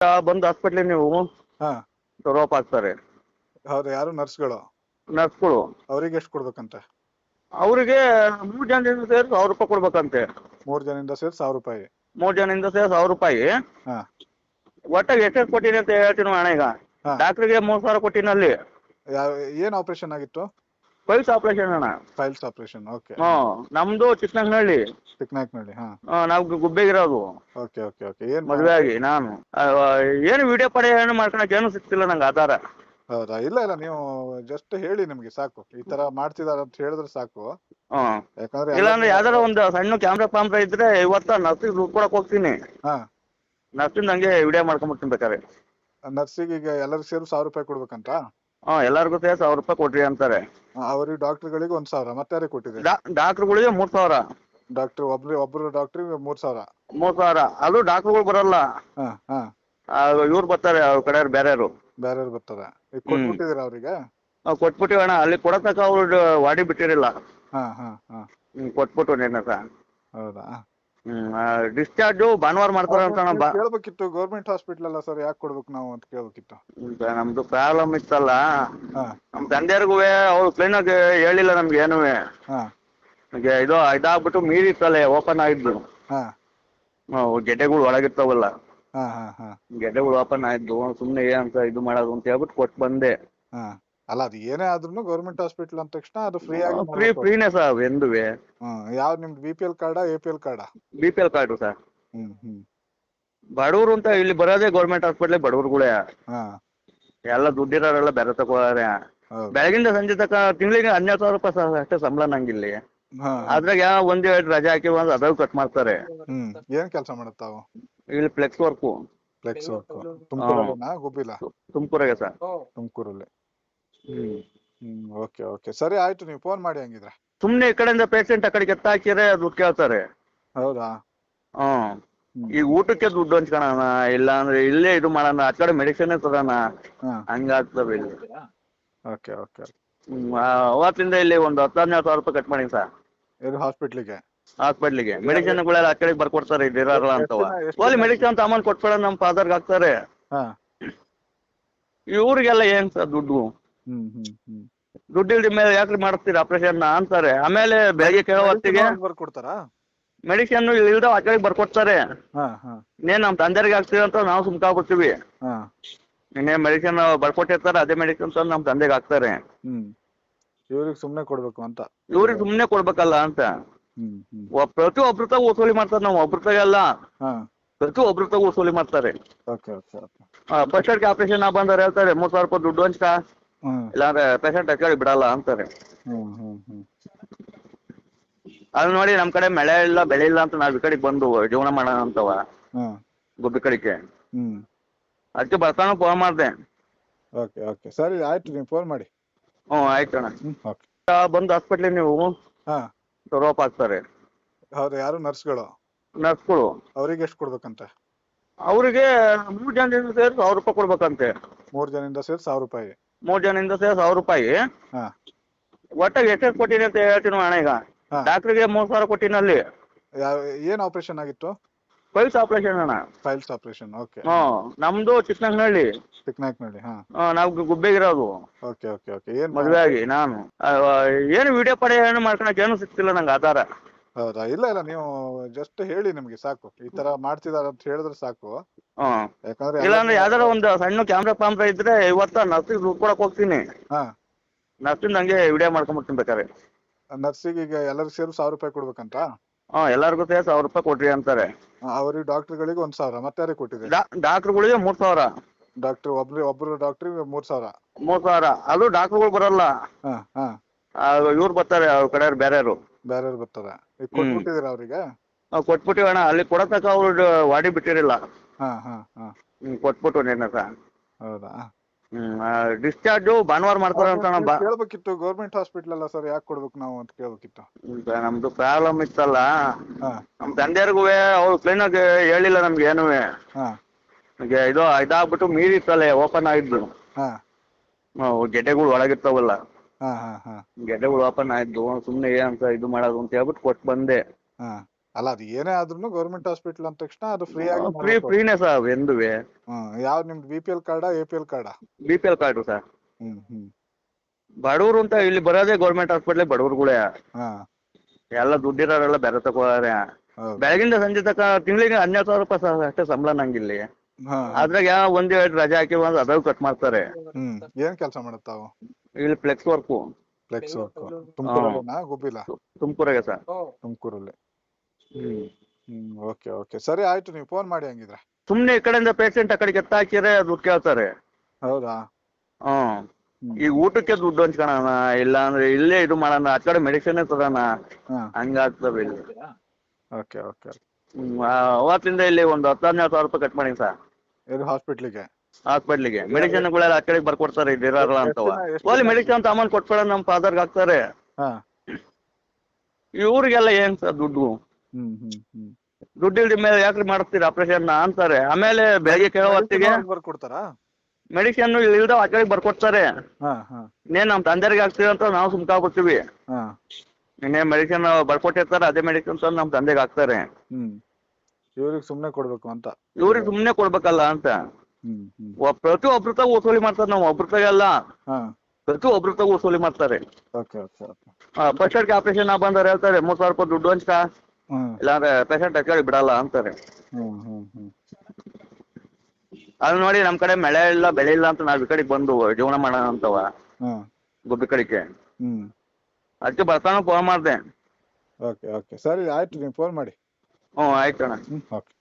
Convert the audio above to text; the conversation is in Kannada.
ಬಂದು ಹಾಸ್ಪಿಟ್ಲಿಗೆ ನೀವು ಹಾ ಡ್ರಾಪ್ ಆಗ್ತಾರೆ ಹೌದು, ಯಾರು ನರ್ಸ್ಗಳು? ನರ್ಸ್ಗಳು. ಅವ್ರಿಗೆ ಎಷ್ಟು ಕೊಡ್ಬೇಕಂತೆ? ಅವರಿಗೆ 3 ಜನದಿಂದ ಸೇರಿ 1,000 ರೂಪಾಯಿ ಕೊಡ್ಬೇಕಂತೆ. 3 ಜನದಿಂದ ಸೇರಿ 1,000 ರೂಪಾಯಿ. 3 ಜನದಿಂದ ಸೇರಿ 1,000 ರೂಪಾಯಿ. ಹಾ ಒಟ್ಟಾಗಿ ಎಷ್ಟೆಷ್ಟು ಕೊಟ್ಟಿನಿ ಅಂತ ಹೇಳ್ತೀನಿ ಅಣ್ಣ. ಈಗ ಹಾ ಡಾಕ್ಟ್ರಿಗೆ 3,000 ಕೊಟ್ಟಿನಲ್ಲಿ. ಯಾವ ಏನ್ ಆಪರೇಷನ್ ಆಗಿತ್ತು? ಪೈಲ್ಸ್ ಆಪರೇಷನ್ ಅಣ್ಣ. Files operation. ಓಕೆ. ನಮ್ದು ಚಿಕ್ಕನಹಳ್ಳಿ. ಚಿಕ್ಕನಾಯಕನಹಳ್ಳಿ. ಹಾ ನಾವು ಗುಬ್ಬೇಗಿರೋದು. Okay okay okay. ಏನ್ ಮದುವೆ ಆಗಿ ನಾನು ಏನು ವಿಡಿಯೋ ಪಡೆ ಏನು ಮಾಡ್ಕೊಳಕ್ ಏನು ಸಿಗ್ತಿಲ್ಲ ನಂಗೆ ಆಧಾರ. ಹೌದಾ? ಇಲ್ಲ ಇಲ್ಲ, ನೀವು ಜಸ್ಟ್ ಹೇಳಿ, ನಮ್ಗೆ ಸಾಕು. ಈ ತರ ಮಾಡ್ತಿದಾರ ಅಂತ ಹೇಳಿದ್ರೆ ಸಾಕು. ಯಾಕಂದ್ರೆ ಇಲ್ಲಾಂದ್ರೆ ಯಾವ್ದಾರ ಒಂದು ಸಣ್ಣ ಕ್ಯಾಮ್ರಾ ಇದ್ರೆ ಇವತ್ತ ನರ್ಸಿಗೆ ದುಡ್ಡು ಕೊಡಕ್ ಹೋಗ್ತೀನಿ. ಹಾ ನರ್ಸಿಂದ ಹಂಗೆ ವಿಡಿಯೋ ಮಾಡ್ಕೊಂಡ್ಬಿಡ್ತೀನಿ ಬೇಕಾದ್ರೆ. ನರ್ಸಿಗೆ ಈಗ ಎಲ್ಲರೂ ಸೇರಿ 1,000 ರೂಪಾಯಿ ಕೊಡ್ಬೇಕಂತ? ಎಲ್ಲಾರ್ಗು ಸೇರಿ 1,000 ರೂಪಾಯಿ ಕೊಟ್ರಿ ಅಂತಾರೆ. ಅವ್ರಿಗೆ ಡಾಕ್ಟರ್ಗಳಿಗೆ 1,000. ಮತ್ತೆ ಯಾರಿಗೆ ಕೊಟ್ಟಿದೆ? ಡಾಕ್ಟರ್ಗಳಿಗೆ 3,000. ಡಾಕ್ಟರ್ ಒಬ್ರು ಡಾಕ್ಟ್ರಿಗೆ 3,000. 3,000 ಅದು ಡಾಕ್ಟರ್ಗಳು ಬರಲ್ಲ. ಹಾ ಹಾ ಇವ್ರು ಬರ್ತಾರೆ, ಅವ್ರ ಕಡೆ ಬೇರೆಯವರು. ಬೇರೆಯವ್ರು ಬರ್ತಾರೆ. ಈಗ ಕೊಟ್ಬಿಟ್ಟಿದ್ದೀರಾ ಅವ್ರಿಗೆ? ಕೊಟ್ಬಿಟ್ಟಿವಣ್ಣ. ಅಲ್ಲಿ ಕೊಡತಕ್ಕ ಅವ್ರು ವಾಡಿ ಬಿಟ್ಟಿರಿಲ್ಲ. ಹಾ ಹಾ ಹಾ ಕೊಟ್ಬಿಟ್ಟು ನೆನಕ. ಹೌದಾ? ಡಿಸ್ಚಾರ್ಜ್ ಭಾನುವಾರ ಮಾಡ್ತಾರ ಅಂತ ಕೇಳ್ಬೇಕಿತ್ತು. ಗೌರ್ಮೆಂಟ್ ಹಾಸ್ಪಿಟಲ್ ಅಲ್ಲ ಸರ್, ಯಾಕೆ ಕೊಡ್ಬೇಕು ನಾವು ಅಂತ ಕೇಳ್ಬೇಕಿತ್ತು. ನಮ್ದು ಪ್ರಾಬ್ಲಮ್ ಇತ್ತಲ್ಲ. ಹಾ ನಮ್ ತಂದೆಯರ್ಗು ಅವ್ರು ಕ್ಲೀನ್ ಆಗಿ ಹೇಳಿಲ್ಲ ನಮ್ಗೆ ಏನು. ಹಾ ಇದಾಗ್ಬಿಟ್ಟು ಮೀರಿತ್ತಲ್ಲ, ಓಪನ್ ಆಗಿದ್ದು. ಹಾ ಗೆಡ್ಡೆಗಳು ಒಳಗಿರ್ತಾವಲ್ಲ, ಹಾ ಹಾ ಹಾ ಗೆಡ್ಡೆಗಳು ಓಪನ್ ಆಯ್ತು. ಸುಮ್ನೆ ಅಂತ ಇದು ಮಾಡೋದು ಅಂತ ಹೇಳ್ಬಿಟ್ಟು ಕೊಟ್ಟು ಬಂದೆ. ಹಾ ಅಲ್ಲ, ಅದು ಏನೇ ಆದ್ರೂ ಗೌರ್ಮೆಂಟ್ ಹಾಸ್ಪಿಟಲ್ ಅಂದ ತಕ್ಷಣ ಅದು ಫ್ರೀ ಆಗಿ ಫ್ರೀನೇ ಸರ್ ಎಂದುವೆ. ಯಾವ್ದು ನಿಮ್ದು BPL ಕಾರ್ಡಾ APL ಕಾರ್ಡಾ? BPL card sir. ಹ್ಮ್ ಬಡವರು ಅಂತ ಇಲ್ಲಿ ಬರೋದೇ ಗೌರ್ಮೆಂಟ್ ಹಾಸ್ಪಿಟ್ಲ್ ಬಡವ್ರುಗಳೇ. ಹಾ ಎಲ್ಲ ದುಡ್ಡಿರೋರೆಲ್ಲ ಬೇರೆ ತಗೋತಾರೆ. ಬೆಳಗಿಂದ ಸಂಜೆ ತಕ ತಿಂಗಳಿಗೆ 12,000 ರೂಪಾಯಿ ಅಷ್ಟೇ ಸಂಬಳ ನಂಗಿಲ್ಲಿ. ಅದ್ರಾಗ ಒಂದ್ ರಜೆ ಹಾಕಿ ಅದಾಗ ಕಟ್ ಮಾಡ್ತಾರೆ. ಏನ್ ಕೆಲಸ ಮಾಡುತ್ತಾವು ಇಲ್ಲಿ ಫ್ಲೆಕ್ಸ್ ವರ್ಕು. Flex work. ತುಮಕೂರಲ್ಲಿನಾ ಗುಬ್ಬಿಲ? ತುಮಕೂರಾಗೆ ಸರ್. ತುಮಕೂರಲ್ಲಿ. ಓಕೆ ಓಕೆ, ಸರಿ ಆಯ್ತು. ನೀವು ಫೋನ್ ಮಾಡಿ ಹಂಗಿದ್ರೆ. ಸುಮ್ನೆ ಈ ಕಡೆಯಿಂದ ಪೇಷಂಟ್ ಆ ಕಡೆಗೆ ಎತ್ತಾಕಿದ್ರೆ ದುಡ್ಡು ಕೇಳ್ತಾರೆ. ಹೌದಾ? ಈಗ ಊಟಕ್ಕೆ ದುಡ್ಡು ಹಂಚ್ಕೊಳಣ, ಇಲ್ಲ ಅಂದ್ರೆ ಇಲ್ಲೇ ಇದು ಮಾಡೋಣ, ಆ ಕಡೆ ಮೆಡಿಸಿನ್ ತಗೋಣ, ಹಂಗಾಗ್ತವೆ ಇಲ್ಲಿ. Okay okay. ಅವತ್ತಿಂದ ಇಲ್ಲಿ ಒಂದು 10,000-12,000 ರೂಪಾಯಿ ಕಟ್ ಮಾಡಿ ಸರ್. ಇದು ಹಾಸ್ಪಿಟ್ಲಿಗೆ ಮೆಡಿಸಿನ್ಗಳೆಲ್ಲ ಆ ಕಡೆಗೆ ಬರ್ಕೊಡ್ತಾರೆ, ಇಲ್ಲಿ ಇರಲ್ಲ ಅಂತವ. ಓಲಿ ಮೆಡಿಸಿನ್ ಅಂತ ಅಮೌಂಟ್ ಕೊಟ್ಬೇಡ ನಮ್ಮ ಫಾದರ್ಗೆ ಹಾಕ್ತಾರೆ. ಇವ್ರಿಗೆಲ್ಲ ಏನ್ ಸರ್ ದುಡ್ಡು? ದುಡ್ಡಿಲ್ದ ಮೇಲೆ ಯಾಕ್ರಿ ಮಾಡಿಸ್ತೀರಿ ಆಪರೇಷನ್ ಅಂತಾರೆ. ಆಮೇಲೆ ಬೆಳಗ್ಗೆ ಕೇಳೋ ಹೊತ್ತಿಗೆ ಬರ್ಕೊಡ್ತಾರಾ ಮೆಡಿಸಿನ್ ಇಲ್ದ ಆ ಕಡೆಗೆ ಬರ್ಕೊಡ್ತಾರೆ. ಇನ್ನೇನ್ ನಮ್ ತಂದೆರಿಗೆ ಹಾಕ್ತೀವಿ ಅಂತ ನಾವು ಸುಮ್ಕಾಗ್ಬಿಡ್ತೀವಿ. ಇನ್ನೇನ್ ಮೆಡಿಸಿನ್ ಬರ್ಕೊಟ್ಟಿರ್ತಾರೆ, ಅದೇ ಮೆಡಿಸಿನ್ ತಂದು ನಮ್ ತಂದೆಗೆ ಹಾಕ್ತಾರೆ. ಇವ್ರಿಗೆ ಸುಮ್ನೆ ಕೊಡ್ಬೇಕು ಅಂತ. ಇವ್ರಿಗೆ ಸುಮ್ನೆ ಕೊಡ್ಬೇಕಲ್ಲ ಅಂತ. ಪ್ರತಿ ಒಬ್ರತ ವಸೂಲಿ ಮಾಡ್ತಾರೆ. ನಾವು ಒಬ್ರತಾಗೆಲ್ಲ ಪ್ರತಿ ಒಬ್ರತ ವಸೂಲಿ ಮಾಡ್ತಾರೆ. ಪೇಷಂಟ್ಗೆ ಆಪರೇಷನ್ ಬಂದವ್ರು ಹೇಳ್ತಾರೆ 3,000 ರೂಪಾಯಿ ದುಡ್ಡು ಹಂಚ್ಕ, ಇಲ್ಲಾಂದ್ರೆ ಪೇಷಂಟ್ ಹಚ್ಚಿ ಬಿಡಲ್ಲ ಅಂತಾರೆ. ಅದು ನೋಡಿ ನಮ್ ಕಡೆ ಮಳೆ ಇಲ್ಲ ಬೆಳೆ ಇಲ್ಲ ಅಂತ ನಾವ್ ಈ ಕಡೆಗೆ ಬಂದು ಜೀವನ ಮಾಡೋಣ ಅಂತವ ಗುಬ್ಬಿ ಕಡೆಗೆ. ಅದಕ್ಕೆ ಬರ್ತಾನ ಫೋನ್ ಮಾಡ್ದೆ. ಓಕೆ ಓಕೆ, ಸರಿ ಆಯ್ತು. ನೀವು ಫೋನ್ ಮಾಡಿ. ಆಯ್ತಣ್ಣ. ಬಂದು ಹಾಸ್ಪಿಟ್ಲಿಗೆ ನೀವು ಡ್ರಾಪ್ ಆಗ್ತಾರೆ. ಹೌದು, ಯಾರು ನರ್ಸ್ಗಳು? ನರ್ಸ್ಗಳು. ಅವ್ರಿಗೆ ಎಷ್ಟು ಕೊಡ್ಬೇಕಂತೆ? ಅವರಿಗೆ 3 ಜನದಿಂದ ಸೇರಿ 1,000 ರೂಪಾಯಿ ಕೊಡ್ಬೇಕಂತೆ. 3 ಜನದಿಂದ ಸೇರಿ 1,000 ರೂಪಾಯಿ. 3 ಜನದಿಂದ ಸೇರಿ 1,000 ರೂಪಾಯಿ. ಒಟ್ಟಾಗಿ ಎಷ್ಟೆಷ್ಟು ಕೊಟ್ಟಿನಿ ಅಂತ ಹೇಳ್ತೀನಿ ಅಣ್ಣ. ಈಗ ಡಾಕ್ಟ್ರಿಗೆ 3,000 ಕೊಟ್ಟಿನಲ್ಲಿ. ಏನ್ ಆಪರೇಷನ್ ಆಗಿತ್ತು? ಫೈಲ್ಸ್ ಆಪರೇಷನ್ ಅಣ್ಣ. Files operation. ಓಕೆ. ನಮ್ದು ಚಿಕ್ಕನಹಳ್ಳಿ. ಚಿಕ್ಕನಾಯಕನಹಳ್ಳಿ. ನಾವು ಗುಬ್ಬೇಗಿರೋದು. Okay okay okay. ಮದುವೆ ಆಗಿ ನಾನು ಏನು ವಿಡಿಯೋ ಪಡೆ ಏನು ಮಾಡ್ಕೊಳಕ್ ಏನು ಸಿಗ್ತಿಲ್ಲ ನಂಗೆ ಆಧಾರ. ಹೌದಾ? ಇಲ್ಲ ಇಲ್ಲ, ನೀವು ಜಸ್ಟ್ ಹೇಳಿ, ನಮ್ಗೆ ಸಾಕು. ಈ ತರ ಮಾಡ್ತಿದಾರ ಅಂತ ಹೇಳಿದ್ರೆ ಸಾಕು. ಯಾಕಂದ್ರೆ ಇಲ್ಲಾಂದ್ರೆ ಯಾವ್ದಾರ ಒಂದು ಸಣ್ಣ ಕ್ಯಾಮ್ರಾ ಇದ್ರೆ ಇವತ್ತ ನರ್ಸಿಗೆ ದುಡ್ಡು ಕೊಡಕ್ ಹೋಗ್ತೀನಿ. ನರ್ಸಿಂದ ಹಂಗೆ ವಿಡಿಯೋ ಮಾಡ್ಕೊಂಡ್ಬಿಡ್ತೀನಿ ಬೇಕಾದ್ರೆ. ನರ್ಸಿಗೆ ಈಗ ಎಲ್ಲರೂ ಸೇರಿ 1,000 ರೂಪಾಯಿ ಕೊಡ್ಬೇಕಂತ? ಎಲ್ಲಾರ್ಗು ಸೇರಿ 1,000 ರೂಪಾಯಿ ಕೊಟ್ರಿ ಅಂತಾರೆ. ಅವ್ರಿಗೆ ಡಾಕ್ಟರ್ಗಳಿಗೆ 1,000. ಮತ್ತೆ ಯಾರಿಗೆ ಕೊಟ್ಟಿದೆ? ಡಾಕ್ಟರ್ಗಳಿಗೆ 3,000. ಡಾಕ್ಟರ್ ಒಬ್ರು ಡಾಕ್ಟ್ರಿಗೆ 3,000. 3,000 ಅದು ಡಾಕ್ಟರ್ಗಳು ಬರಲ್ಲ. ಇವ್ರು ಬರ್ತಾರೆ, ಅವ್ರ ಕಡೆ ಬೇರೆಯವರು. ಬೇರೆಯವ್ರು ಬರ್ತಾರೆ. ಈಗ ಕೊಟ್ಬಿಟ್ಟಿದ್ದೀರಾ ಅವ್ರಿಗೆ? ಕೊಟ್ಬಿಟ್ಟಿವಣ್ಣ. ಅಲ್ಲಿ ಕೊಡತಕ್ಕ ಅವ್ರು ವಾಡಿ ಬಿಟ್ಟಿರಿಲ್ಲ. ಕೊಟ್ಬಿಟ್ಟು ನೆನಕ. ಹೌದಾ? ಡಿಸ್ಚಾರ್ಜ್ ಭಾನುವಾರ ಮಾಡ್ತಾರ ಅಂತ ಕೇಳ್ಬೇಕಿತ್ತು. ಗೌರ್ಮೆಂಟ್ ಹಾಸ್ಪಿಟಲ್ ಅಲ್ಲ ಸರ್, ಯಾಕೆ ಕೊಡ್ಬೇಕು ನಾವು ಅಂತ ಕೇಳ್ಬೇಕಿತ್ತು. ನಮ್ದು ಪ್ರಾಬ್ಲಮ್ ಇತ್ತಲ್ಲ. ನಮ್ ತಂದೆಯರ್ಗು ಅವ್ರು ಕ್ಲೀನ್ ಆಗಿ ಹೇಳಿಲ್ಲ ನಮ್ಗೆ ಏನು. ಇದಾಗ್ಬಿಟ್ಟು ಮೀರಿತ್ತಲ್ಲ, ಓಪನ್ ಆಗಿದ್ದು. ಗೆಡ್ಡೆಗಳು ಒಳಗಿರ್ತಾವಲ್ಲ, ಗೆಡ್ಡೆಗಳು ಓಪನ್ ಆಯ್ತು. ಸುಮ್ನೆ ಅಂತ ಇದು ಮಾಡೋದು ಅಂತ ಹೇಳ್ಬಿಟ್ಟು ಕೊಟ್ಟು ಬಂದೆ. ಅಲ್ಲ ಅದು ಏನೇ ಆದ್ರೂ ಗೌರ್ಮೆಂಟ್ ಹಾಸ್ಪಿಟಲ್ ಅಂದ ತಕ್ಷಣ ಅದು ಫ್ರೀ ಆಗಿ ಫ್ರೀನೇ ಸರ್ ಎಂದುವೆ. ಯಾವ್ದು ನಿಮ್ದು BPL ಕಾರ್ಡಾ APL ಕಾರ್ಡಾ? BPL card sir. ಹ್ಮ್ ಬಡವರು ಅಂತ ಇಲ್ಲಿ ಬರೋದೇ ಗೌರ್ಮೆಂಟ್ ಹಾಸ್ಪಿಟ್ಲ್ ಬಡವ್ರುಗಳೇ. ಹಾ ಎಲ್ಲ ದುಡ್ಡಿರೋರೆಲ್ಲ ಬೇರೆ ತಗೋತಾರೆ. ಹೌದು. ಬೆಳಗಿಂದ ಸಂಜೆ ತನಕ ತಿಂಗಳಿಗೆ 12,000 ರೂಪಾಯಿ ಸರ್ ಅಷ್ಟೇ ಸಂಬಳ ನಂಗಿಲ್ಲಿ. ಹಾ ಅದ್ರಾಗ ಯಾವ ಒಂದ್ ಎರಡು ರಜೆ ಹಾಕಿ ಒಂದು ಅದ್ರಾಗ ಕಟ್ ಮಾಡ್ತಾರೆ. ಏನ್ ಕೆಲಸ ಮಾಡುತ್ತಾವು? ಇಲ್ಲಿ ಫ್ಲೆಕ್ಸ್ ವರ್ಕು. Flex work. ತುಮಕೂರಲ್ಲಿನಾ ಗುಬ್ಬಿಲಾ? ತುಮಕೂರಾಗೆ ಸರ್. ತುಮಕೂರಲ್ಲಿ. ಹ್ಮ್ ಓಕೆ ಓಕೆ ಸರಿ ಆಯ್ತು, ನೀವು ಫೋನ್ ಮಾಡಿ ಹಂಗಿದ್ರೆ. ಸುಮ್ನೆ ಈ ಕಡೆಯಿಂದ ಪೇಷಂಟ್ ಆ ಕಡೆಗೆ ಎತ್ತಾಕಿದ್ರೆ ದುಡ್ಡು ಕೇಳ್ತಾರೆ. ಹೌದಾ? ಈಗ ಊಟಕ್ಕೆ ದುಡ್ಡು ಹಂಚ್ಕೊಳಣ, ಇಲ್ಲ ಅಂದ್ರೆ ಇಲ್ಲೇ ಇದು ಮಾಡೋಣ, ಆ ಕಡೆ ಮೆಡಿಸಿನ್ ತಗೋಣ, ಹಂಗಾಗ್ತವೆ ಇಲ್ಲಿ. Okay okay. ಅವತ್ತಿಂದ ಇಲ್ಲಿ ಒಂದು 10,000-12,000 ರೂಪಾಯಿ ಕಟ್ ಮಾಡಿ ಸರ್. ಇದು ಹಾಸ್ಪಿಟ್ಲಿಗೆ? ಹಾಸ್ಪಿಟ್ಲಿಗೆ ಮೆಡಿಸಿನ್ಗಳೆಲ್ಲ ಆ ಕಡೆಗೆ ಬರ್ಕೊಡ್ತಾರೆ, ಇದಿರಲ್ಲ ಅಂತವ. ಓಲಿ ಮೆಡಿಸಿನ್ ಅಂತ ಅಮೌಂಟ್ ಕೊಟ್ಬಿಡ ನಮ್ಮ ಫಾದರ್ಗೆ ಹಾಕ್ತಾರೆ. ಇವ್ರಿಗೆಲ್ಲ ಏನ್ ಸರ್ ದುಡ್ಡು? ದುಡ್ಡು ಇಲ್ದ ಮೇಲೆ ಯಾಕ್ರಿ ಮಾಡಿಸ್ತೀರಿ ಆಪರೇಷನ್ ಅಂತಾರೆ. ಆಮೇಲೆ ಬೆಳಗ್ಗೆ ಕೇಳೋ ಹೊತ್ತಿಗೆ ಬರ್ಕೊಡ್ತಾರಾ ಮೆಡಿಸಿನ್ ಇಲ್ದ ಆ ಕಡೆಗೆ ಬರ್ಕೊಡ್ತಾರೆ. ಇನ್ನೇನ್ ನಮ್ ತಂದೆಗೆ ಹಾಕ್ತೀವಿ ಅಂತ ನಾವು ಸುಮ್ಕಾಗ್ಬಿಡ್ತೀವಿ. ಇನ್ನೇ ಮೆಡಿಸಿನ್ ಬರ್ಕೊಟ್ಟಿರ್ತಾರೆ, ಅದೇ ಮೆಡಿಸಿನ್ ತಂದು ನಮ್ ತಂದೆಗೆ ಹಾಕ್ತಾರೆ. ಇವ್ರಿಗೆ ಸುಮ್ನೆ ಕೊಡ್ಬೇಕು ಅಂತ. ಇವ್ರಿಗೆ ಸುಮ್ನೆ ಕೊಡ್ಬೇಕಲ್ಲ ಅಂತ. ಪ್ರತಿ ಒಬ್ರ ತಾಗ ವಸೂಲಿ ಮಾಡ್ತಾರೆ. ನಾವು ಒಬ್ರ ತಾಗೆಲ್ಲ ಪ್ರತಿ ಒಬ್ರ ತಾಗ ವಸೂಲಿ ಮಾಡ್ತಾರೆ. ಪೇಷಂಟ್ಗೆ ಆಪರೇಷನ್ ಬಂದವ್ರು ಹೇಳ್ತಾರೆ 3,000 ರೂಪಾಯಿ ದುಡ್ಡು ಹಂಚ್ಕ, ಇಲ್ಲಾಂದ್ರೆ ಪೇಷಂಟ್ ಹಚ್ಕೊಳ್ಳಿ ಬಿಡಲ್ಲ ಅಂತಾರೆ. ಅದು ನೋಡಿ ನಮ್ ಕಡೆ ಮಳೆ ಇಲ್ಲ ಬೆಳೆ ಇಲ್ಲ ಅಂತ ನಾವ್ ಈ ಕಡೆಗೆ ಬಂದು ಜೀವನ ಮಾಡೋಣ ಅಂತವ ಗುಬ್ಬಿ ಕಡೆಗೆ. ಅದಕ್ಕೆ ಬರ್ತಾನ ಫೋನ್ ಮಾಡ್ದೆ. ಓಕೆ ಓಕೆ ಸರಿ ಆಯ್ತು, ನೀವು ಫೋನ್ ಮಾಡಿ. ಆಯ್ತಣ್ಣ. ಓಕೆ.